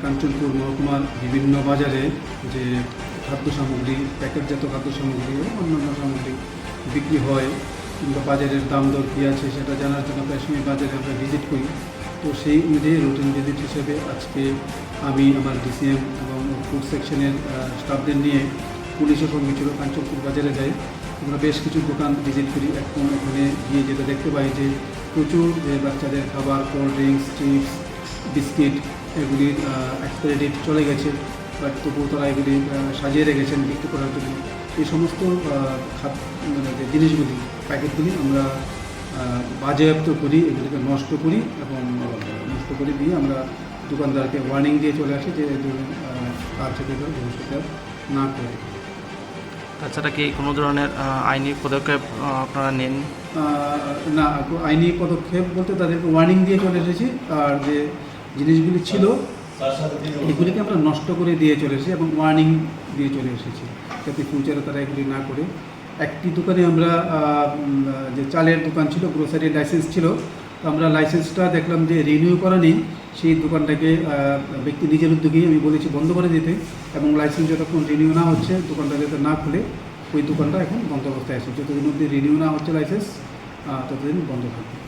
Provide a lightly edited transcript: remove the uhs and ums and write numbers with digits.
কাঞ্চনপুর মহকুমার বিভিন্ন বাজারে যে খাদ্য সামগ্রী, প্যাকেটজাত খাদ্য সামগ্রী এবং অন্যান্য সামগ্রী বিক্রি হয় কিংবা বাজারের দাম দর কী আছে সেটা জানার জন্য প্রায় সময় বাজারে আমরা ভিজিট করি। তো সেই অনুযায়ী রুটিন ভিজিট হিসেবে আজকে আমি আমার ডিসিএম এবং ফুড সেকশনের স্টাফদের নিয়ে পুলিশের সঙ্গে ছিল কাঞ্চনপুর বাজারে যাই। আমরা বেশ কিছু দোকান ভিজিট করি। এখন ওখানে গিয়ে যেটা দেখতে পাই যে প্রচুর যে বাচ্চাদের খাবার, কোল্ড ড্রিঙ্কস, চিপস, বিস্কিট এগুলির এক্সপায়ারি ডেট চলে গেছে, বাট তবুও তারা এগুলি সাজিয়ে রেখেছেন বিক্রি করার জন্য। এই সমস্ত মানে যে জিনিসগুলি, প্যাকেটগুলি আমরা বাজেয়াপ্ত করি, এগুলিকে নষ্ট করি এবং নষ্ট করে দিয়ে আমরা দোকানদারকে ওয়ার্নিং দিয়ে চলে আসি যে কার থেকে ভবিষ্যতে না করে। তাছাড়া কি কোনো ধরনের আইনি পদক্ষেপ আপনারা নেন? না, আইনি পদক্ষেপ বলতে তাদেরকে ওয়ার্নিং দিয়ে চলে এসেছি। আর যে জিনিসগুলি ছিল এগুলিকে আমরা নষ্ট করে দিয়ে চলে এসেছি এবং ওয়ার্নিং দিয়ে চলে এসেছি যাতে ফিউচারে তারা এগুলি না করে। একটি দোকানে আমরা যে চালের দোকান ছিল, গ্রোসারি লাইসেন্স ছিল, তো আমরা লাইসেন্সটা দেখলাম যে রিনিউ করা নেই। সেই দোকানটাকে ব্যক্তি নিজের উদ্যোগেই আমি বলেছি বন্ধ করে দিতে, এবং লাইসেন্স যতক্ষণ রিনিউ না হচ্ছে দোকানটা যাতে না খুলে ওই দোকানটা এখন বন্ধ অবস্থায় আছে। যতদিন অবধি রিনিউ না হচ্ছে লাইসেন্স ততদিন বন্ধ থাকবে।